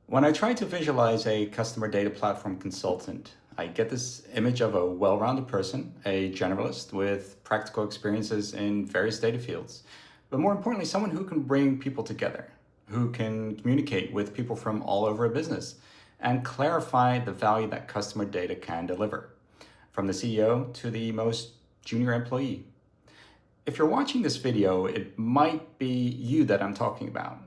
When I try to visualize a customer data platform consultant, I get this image of a well rounded person, a generalist with practical experiences in various data fields. But more importantly, someone who can bring people together, who can communicate with people from all over a business and clarify the value that customer data can deliver, from the CEO to the most junior employee. If you're watching this video, it might be you that I'm talking about.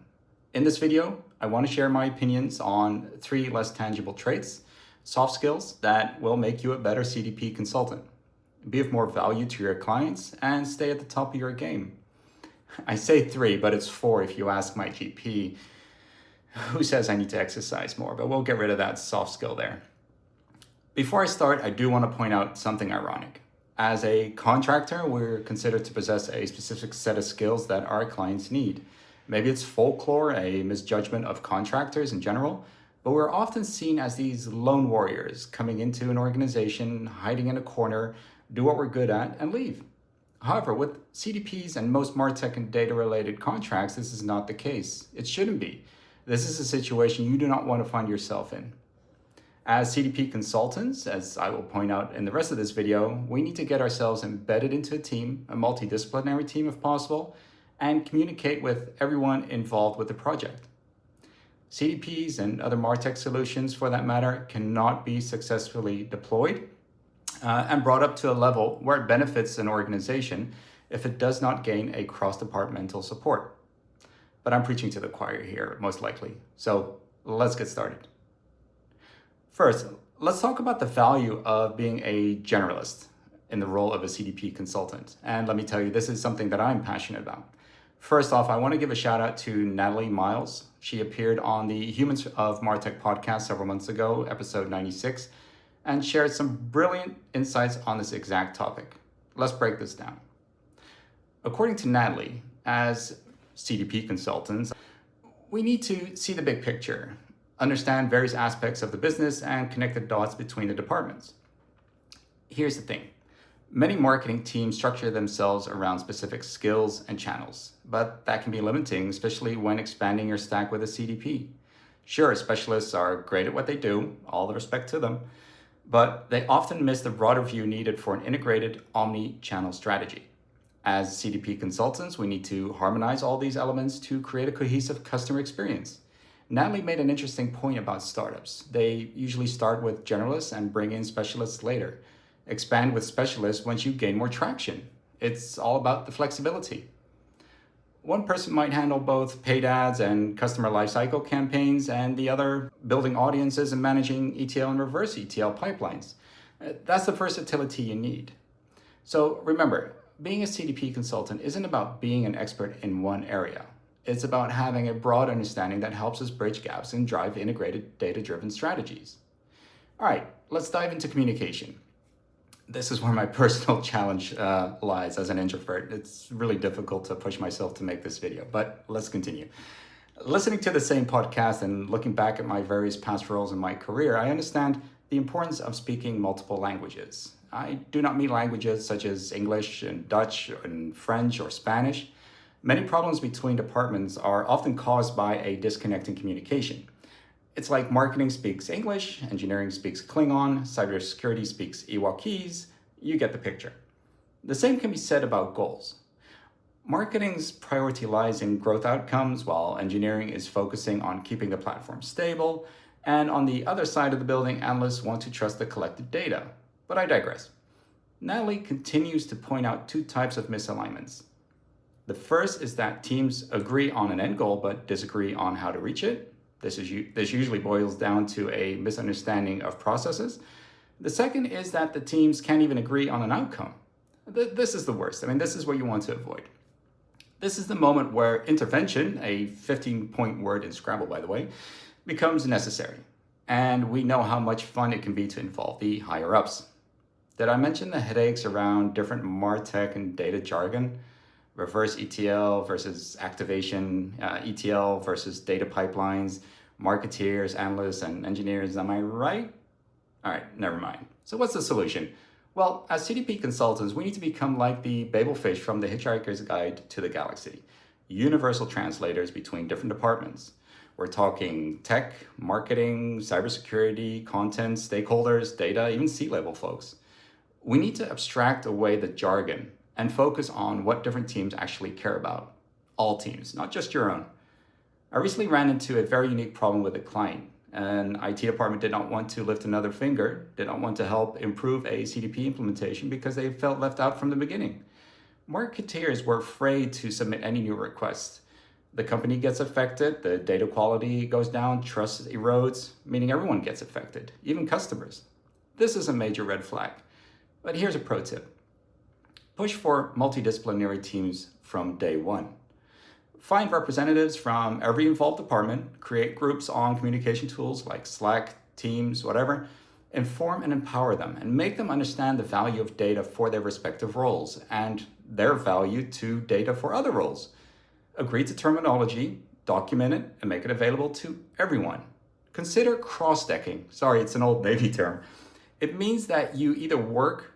In this video, I want to share my opinions on 3 less tangible traits, soft skills that will make you a better CDP consultant, be of more value to your clients, and stay at the top of your game. I say 3, but it's 4 if you ask my GP, who says I need to exercise more, but we'll get rid of that soft skill there. Before I start, I do want to point out something ironic. As a contractor, we're considered to possess a specific set of skills that our clients need. Maybe it's folklore, a misjudgment of contractors in general, but we're often seen as these lone warriors coming into an organization, hiding in a corner, do what we're good at, and leave. However, with CDPs and most Martech and data-related contracts, this is not the case. It shouldn't be. This is a situation you do not want to find yourself in. As CDP consultants, as I will point out in the rest of this video, we need to get ourselves embedded into a team, a multidisciplinary team if possible, and communicate with everyone involved with the project. CDPs and other Martech solutions, for that matter, cannot be successfully deployed and brought up to a level where it benefits an organization if it does not gain a cross-departmental support. But I'm preaching to the choir here, most likely. So let's get started. First, let's talk about the value of being a generalist in the role of a CDP consultant. And let me tell you, this is something that I'm passionate about. First off, I want to give a shout out to Natalie Miles. She appeared on the Humans of Martech podcast several months ago, episode 96, and shared some brilliant insights on this exact topic. Let's break this down. According to Natalie, as CDP consultants, we need to see the big picture, understand various aspects of the business, and connect the dots between the departments. Here's the thing. Many marketing teams structure themselves around specific skills and channels, but that can be limiting, especially when expanding your stack with a CDP. Sure, specialists are great at what they do, all the respect to them, but they often miss the broader view needed for an integrated omni-channel strategy. As CDP consultants, we need to harmonize all these elements to create a cohesive customer experience. Natalie made an interesting point about startups. They usually start with generalists and bring in specialists later. Expand with specialists once you gain more traction. It's all about the flexibility. One person might handle both paid ads and customer lifecycle campaigns, and the other building audiences and managing ETL and reverse ETL pipelines. That's the versatility you need. So remember, being a CDP consultant isn't about being an expert in one area. It's about having a broad understanding that helps us bridge gaps and drive integrated data-driven strategies. All right, let's dive into communication. This is where my personal challenge lies as an introvert. It's really difficult to push myself to make this video, but let's continue. Listening to the same podcast and looking back at my various past roles in my career, I understand the importance of speaking multiple languages. I do not mean languages such as English and Dutch and French or Spanish. Many problems between departments are often caused by a disconnect in communication. It's like marketing speaks English, engineering speaks Klingon, cybersecurity speaks Ewokese. You get the picture. The same can be said about goals. Marketing's priority lies in growth outcomes, while engineering is focusing on keeping the platform stable. And on the other side of the building, analysts want to trust the collected data. But I digress. Natalie continues to point out 2 types of misalignments. The first is that teams agree on an end goal but disagree on how to reach it. This usually boils down to a misunderstanding of processes. The second is that the teams can't even agree on an outcome. This is the worst. This is what you want to avoid. This is the moment where intervention, a 15-point word in Scrabble, by the way, becomes necessary. And we know how much fun it can be to involve the higher-ups. Did I mention the headaches around different MarTech and data jargon? Reverse ETL versus activation, ETL versus data pipelines, marketeers, analysts, and engineers. Am I right? All right, never mind. So what's the solution? Well, as CDP consultants, we need to become like the Babelfish from the Hitchhiker's Guide to the Galaxy, universal translators between different departments. We're talking tech, marketing, cybersecurity, content, stakeholders, data, even C-level folks. We need to abstract away the jargon and focus on what different teams actually care about. All teams, not just your own. I recently ran into a very unique problem with a client. An IT department did not want to lift another finger, did not want to help improve a CDP implementation because they felt left out from the beginning. Marketeers were afraid to submit any new requests. The company gets affected, the data quality goes down, trust erodes, meaning everyone gets affected, even customers. This is a major red flag. But here's a pro tip. Push for multidisciplinary teams from day one. Find representatives from every involved department, create groups on communication tools like Slack, Teams, whatever, inform and empower them and make them understand the value of data for their respective roles and their value to data for other roles. Agree to terminology, document it, and make it available to everyone. Consider cross-decking. Sorry, it's an old Navy term. It means that you either work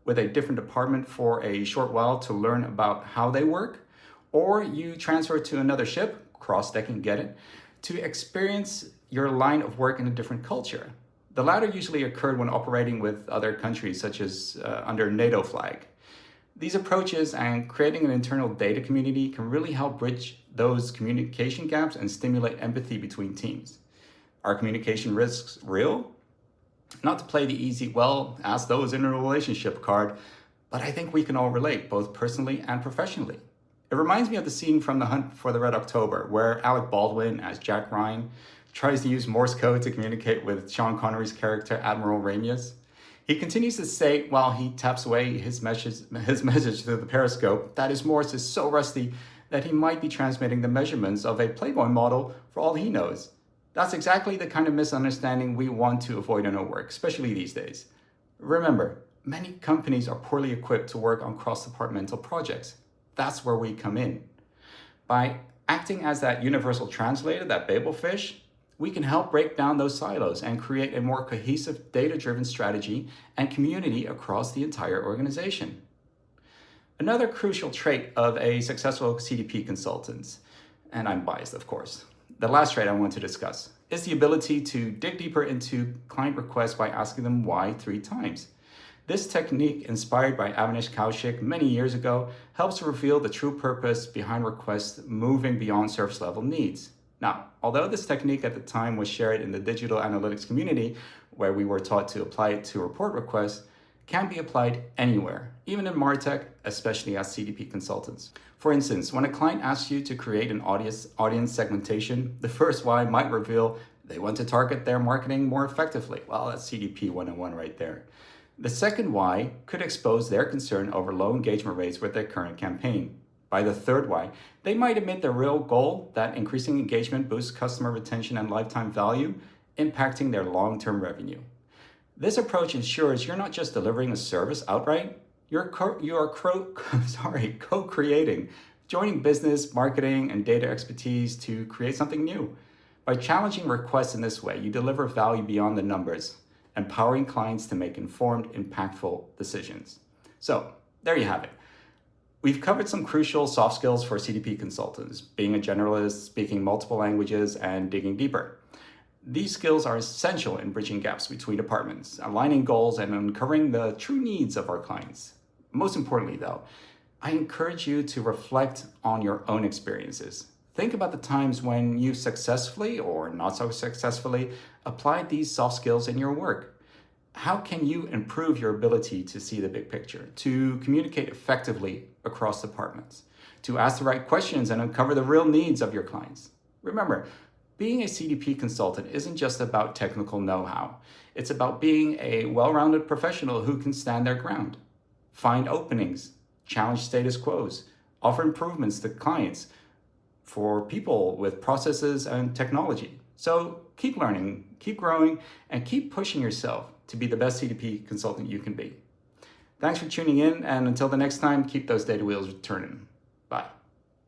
with a different department for a short while to learn about how they work, or you transfer to another ship, cross-decking, get it, to experience your line of work in a different culture. The latter usually occurred when operating with other countries, such as under NATO flag. These approaches and creating an internal data community can really help bridge those communication gaps and stimulate empathy between teams. Are communication risks real? Not to play the easy, well, ask those in a relationship card, but I think we can all relate, both personally and professionally. It reminds me of the scene from The Hunt for the Red October, where Alec Baldwin, as Jack Ryan, tries to use Morse code to communicate with Sean Connery's character, Admiral Ramius. He continues to say, while he taps away his message through the periscope, that his Morse is so rusty that he might be transmitting the measurements of a Playboy model for all he knows. That's exactly the kind of misunderstanding we want to avoid in our work, especially these days. Remember, many companies are poorly equipped to work on cross-departmental projects. That's where we come in. By acting as that universal translator, that Babel fish, we can help break down those silos and create a more cohesive, data-driven strategy and community across the entire organization. Another crucial trait of a successful CDP consultant, and I'm biased, of course, the last trait I want to discuss is the ability to dig deeper into client requests by asking them why 3 times. This technique, inspired by Avinash Kaushik many years ago, helps to reveal the true purpose behind requests moving beyond surface level needs. Now, although this technique at the time was shared in the digital analytics community, where we were taught to apply it to report requests, can be applied anywhere, even in Martech, especially as CDP consultants. For instance, when a client asks you to create an audience segmentation, the first why might reveal they want to target their marketing more effectively. Well, that's CDP 101 right there. The second why could expose their concern over low engagement rates with their current campaign. By the third why, they might admit the real goal that increasing engagement boosts customer retention and lifetime value, impacting their long-term revenue. This approach ensures you're not just delivering a service outright, you are co-creating, joining business, marketing, and data expertise to create something new. By challenging requests in this way, you deliver value beyond the numbers, empowering clients to make informed, impactful decisions. So, there you have it. We've covered some crucial soft skills for CDP consultants, being a generalist, speaking multiple languages, and digging deeper. These skills are essential in bridging gaps between departments, aligning goals, and uncovering the true needs of our clients. Most importantly, though, I encourage you to reflect on your own experiences. Think about the times when you successfully or not so successfully applied these soft skills in your work. How can you improve your ability to see the big picture, to communicate effectively across departments, to ask the right questions and uncover the real needs of your clients? Remember, being a CDP consultant isn't just about technical know-how. It's about being a well-rounded professional who can stand their ground, find openings, challenge status quos, offer improvements to clients for people with processes and technology. So keep learning, keep growing, and keep pushing yourself to be the best CDP consultant you can be. Thanks for tuning in, and until the next time, keep those data wheels turning. Bye.